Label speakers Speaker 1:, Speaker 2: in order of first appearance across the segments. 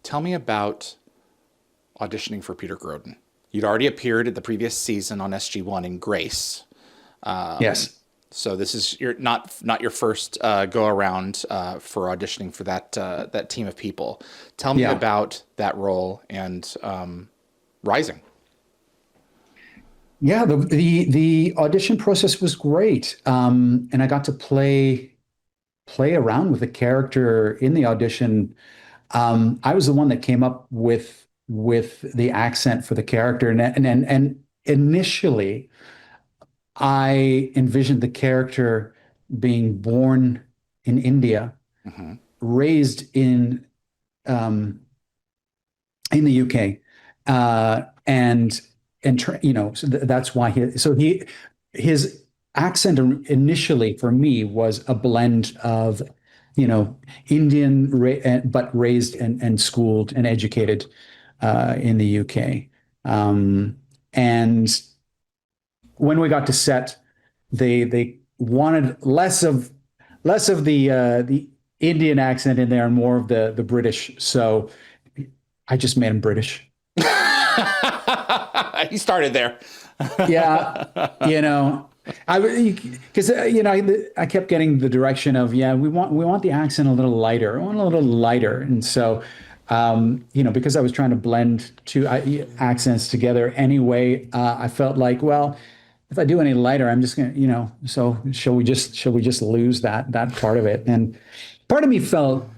Speaker 1: Tell me about auditioning for Peter Grodin. You'd already appeared at the previous season on SG1 in Grace. Um,
Speaker 2: Yes.
Speaker 1: so this is your not your first go around for auditioning for that team of people. Tell me
Speaker 2: Yeah.
Speaker 1: about that role and Rising.
Speaker 2: Yeah. The audition process was great. And I got to play around with the character in the audition. I was the one that came up with the accent for the character, and initially I envisioned the character being born in India,
Speaker 1: Hmm.
Speaker 2: raised um, in the UK, and so that's why his accent initially for me was a blend of Indian but raised and schooled and educated in the UK. And when we got to set, they wanted less of the Indian accent in there and more of the British. So I just made him British.
Speaker 1: He started there.
Speaker 2: Yeah, you know, I because I kept getting the direction of, yeah, we want the accent a little lighter. I want a little lighter, and so because I was trying to blend two accents together anyway, I felt like, well, if I do any lighter, I'm just gonna, so shall we just lose that part of it? And part of me felt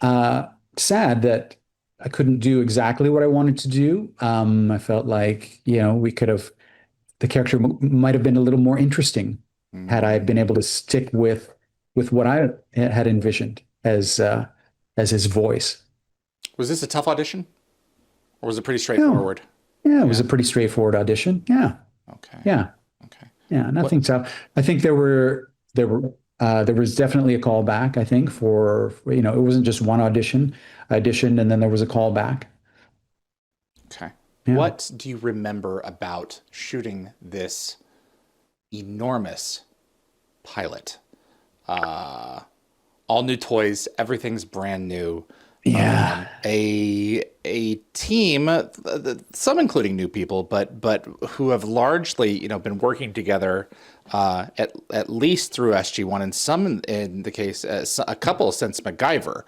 Speaker 2: uh, sad that I couldn't do exactly what I wanted to do. I felt like, the character might have been a little more interesting had I been
Speaker 1: Mm.
Speaker 2: able to stick with what I had envisioned as his voice.
Speaker 1: Was this a tough audition, or was it pretty
Speaker 2: Yeah,
Speaker 1: straightforward?
Speaker 2: yeah, it was
Speaker 1: Yeah.
Speaker 2: a pretty straightforward audition. Yeah,
Speaker 1: Okay.
Speaker 2: yeah,
Speaker 1: Okay.
Speaker 2: yeah,
Speaker 1: What?
Speaker 2: nothing tough. I think there was definitely a callback. I think it wasn't just one audition, and then there was a callback.
Speaker 1: Okay.
Speaker 2: Yeah.
Speaker 1: What do you remember about shooting this enormous pilot? Uh, all new toys, everything's brand new.
Speaker 2: Yeah.
Speaker 1: A team, some including new people, but who have largely been working together at least through SG1, and some in the case a couple since MacGyver.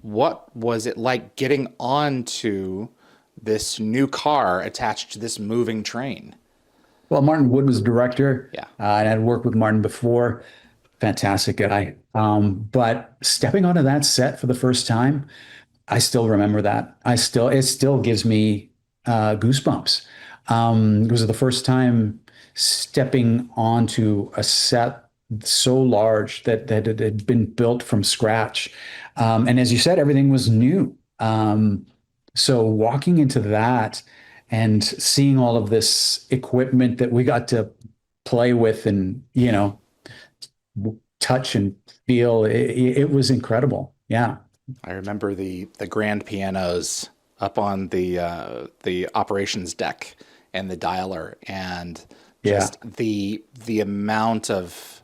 Speaker 1: What was it like getting onto this new car attached to this moving train?
Speaker 2: Well, Martin Wood was director,
Speaker 1: Yeah.
Speaker 2: and I'd worked with Martin before. Fantastic guy. But stepping onto that set for the first time, I still remember that. It still gives me goosebumps. It was the first time stepping onto a set so large that it had been built from scratch. And as you said, everything was new. So walking into that and seeing all of this equipment that we got to play with and, touch and feel, it was incredible. Yeah.
Speaker 1: I remember the grand pianos up on the operations deck and the dialer, and
Speaker 2: Yeah.
Speaker 1: just the amount of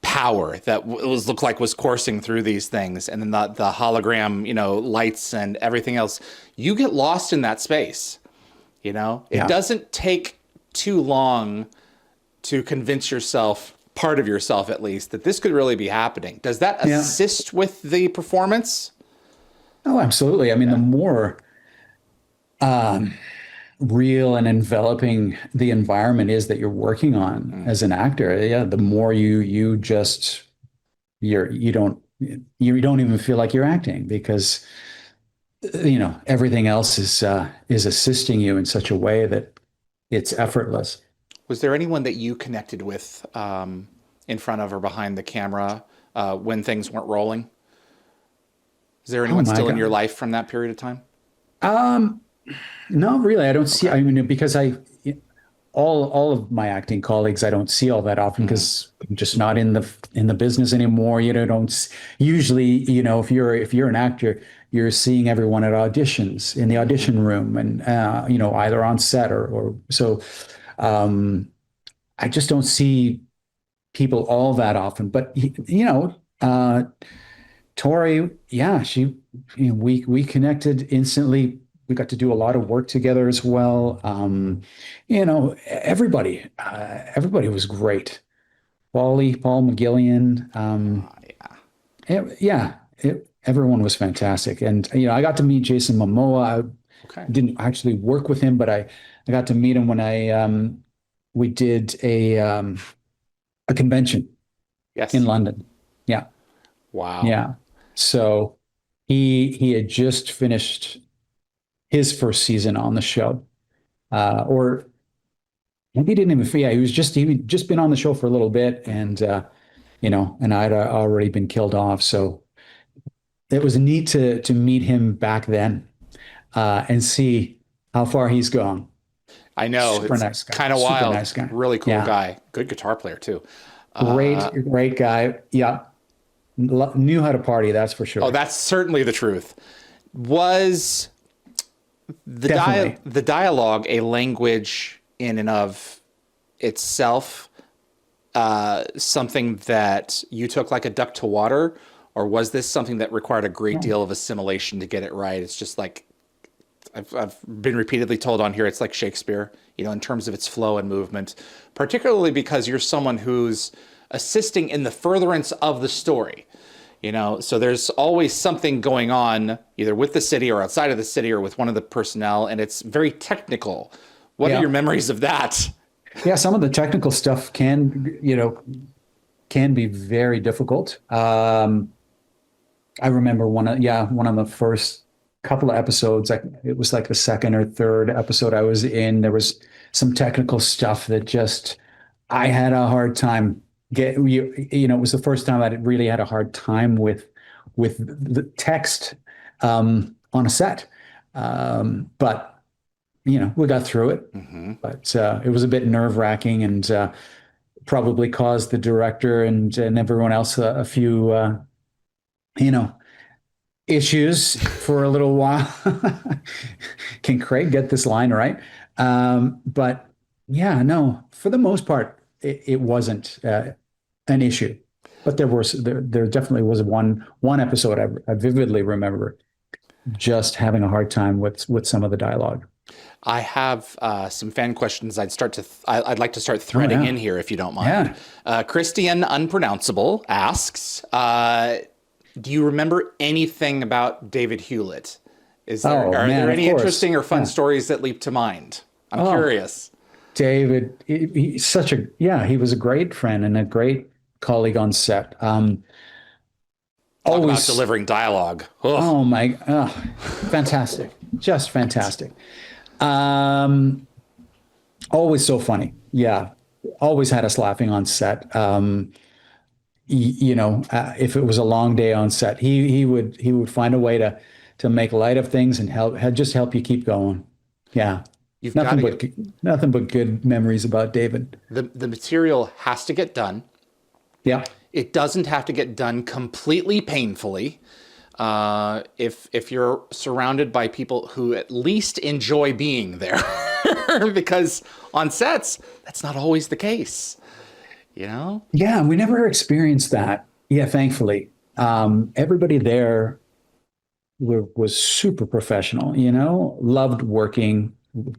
Speaker 1: power that was looked like was coursing through these things, and then the hologram, lights and everything else. You get lost in that space. It
Speaker 2: Yeah.
Speaker 1: doesn't take too long to convince yourself, part of yourself at least, that this could really be happening. Does that
Speaker 2: Yeah.
Speaker 1: assist with the performance?
Speaker 2: Oh, absolutely. I mean, the
Speaker 1: Yeah.
Speaker 2: more real and enveloping the environment is that you're working on
Speaker 1: Mm.
Speaker 2: as an actor, yeah, the more you just you don't even feel like you're acting because everything else is assisting you in such a way that it's effortless.
Speaker 1: Was there anyone that you connected with in front of or behind the camera when things weren't rolling? Is there
Speaker 2: Oh
Speaker 1: anyone
Speaker 2: my
Speaker 1: still in your
Speaker 2: God.
Speaker 1: life from that period of time?
Speaker 2: Um, no, really, I don't see.
Speaker 1: Okay.
Speaker 2: I mean, because all of my acting colleagues I don't see all that often
Speaker 1: Hmm.
Speaker 2: because I'm just not in the business anymore. Usually, if you're an actor, you're seeing everyone at auditions in the
Speaker 1: Hmm.
Speaker 2: audition room and either on set or so. Um, I just don't see people all that often. But Tori, yeah, we connected instantly. We got to do a lot of work together as well. Everybody was great. Paul McGillian,
Speaker 1: Yeah.
Speaker 2: everyone was fantastic. And I got to meet Jason Momoa.
Speaker 1: Okay.
Speaker 2: I didn't actually work with him, but I got to meet him when I we did a convention in
Speaker 1: Yes.
Speaker 2: London. Yeah.
Speaker 1: Wow.
Speaker 2: Yeah. So he had just finished his first season on the show. Or maybe he didn't even, yeah, he'd just been on the show for a little bit, and and I'd already been killed off. So it was neat to meet him back then, and see how far he's gone.
Speaker 1: I know.
Speaker 2: Super
Speaker 1: It's
Speaker 2: nice guy.
Speaker 1: kind of
Speaker 2: Super
Speaker 1: wild.
Speaker 2: nice guy.
Speaker 1: Really cool
Speaker 2: Yeah.
Speaker 1: guy. Good guitar player too.
Speaker 2: Great, great guy. Yeah. Knew how to party, that's for
Speaker 1: Oh,
Speaker 2: sure.
Speaker 1: that's certainly the truth. Was
Speaker 2: Definitely.
Speaker 1: the dialogue a language in and of itself, something that you took like a duck to water, or was this something that required a great deal of assimilation to get it right? It's just like I've been repeatedly told on here, it's like Shakespeare, in terms of its flow and movement, particularly because you're someone who's assisting in the furtherance of the story. So there's always something going on either with the city or outside of the city or with one of the personnel, and it's very technical. What are
Speaker 2: Yeah.
Speaker 1: your memories of that?
Speaker 2: Yeah, some of the technical stuff can be very difficult. I remember one of the first couple of episodes, it was like the second or third episode I was in, there was some technical stuff that just I had a hard time it was the first time I really had a hard time with the text on a set. But we got through it.
Speaker 1: Hmm.
Speaker 2: But it was a bit nerve-wracking, and probably caused the director and everyone else a few you know issues for a little while. Can Craig get this line right? But yeah, no, for the most part, it wasn't an issue. But there definitely was one episode I vividly remember just having a hard time with some of the dialogue.
Speaker 1: I have some fan questions. I'd like to start
Speaker 2: Oh
Speaker 1: threading
Speaker 2: yeah,
Speaker 1: in here if you don't mind.
Speaker 2: yeah.
Speaker 1: Christian Unpronounceable asks, do you remember anything about David Hewlett?
Speaker 2: Oh
Speaker 1: Are
Speaker 2: man,
Speaker 1: there
Speaker 2: of
Speaker 1: any
Speaker 2: course.
Speaker 1: interesting or fun
Speaker 2: Yeah.
Speaker 1: stories that leap to mind? I'm
Speaker 2: Oh,
Speaker 1: curious.
Speaker 2: David, he's he was a great friend and a great colleague on set.
Speaker 1: Talk about
Speaker 2: Always,
Speaker 1: delivering dialogue. Ugh.
Speaker 2: oh my, fantastic, just fantastic. Um, Always so funny. Yeah, always had us laughing on set. If it was a long day on set, he would find a way to make light of things and just help you keep going. Yeah,
Speaker 1: You've got
Speaker 2: nothing
Speaker 1: to
Speaker 2: but
Speaker 1: get
Speaker 2: nothing but good memories about David.
Speaker 1: the material has to get done.
Speaker 2: Yeah.
Speaker 1: It doesn't have to get done completely painfully. If you're surrounded by people who at least enjoy being there, because on sets that's not always the case. You know.
Speaker 2: Yeah, we never experienced that. Yeah, thankfully. Everybody there was super professional, loved working,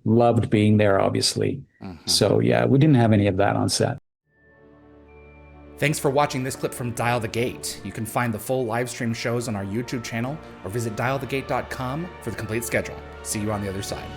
Speaker 2: loved being there, obviously.
Speaker 1: Mhm.
Speaker 2: So, yeah, we didn't have any of that on set.
Speaker 1: Thanks for watching this clip from Dial the Gate. You can find the full live stream shows on our YouTube channel or visit dialthegate.com for the complete schedule. See you on the other side.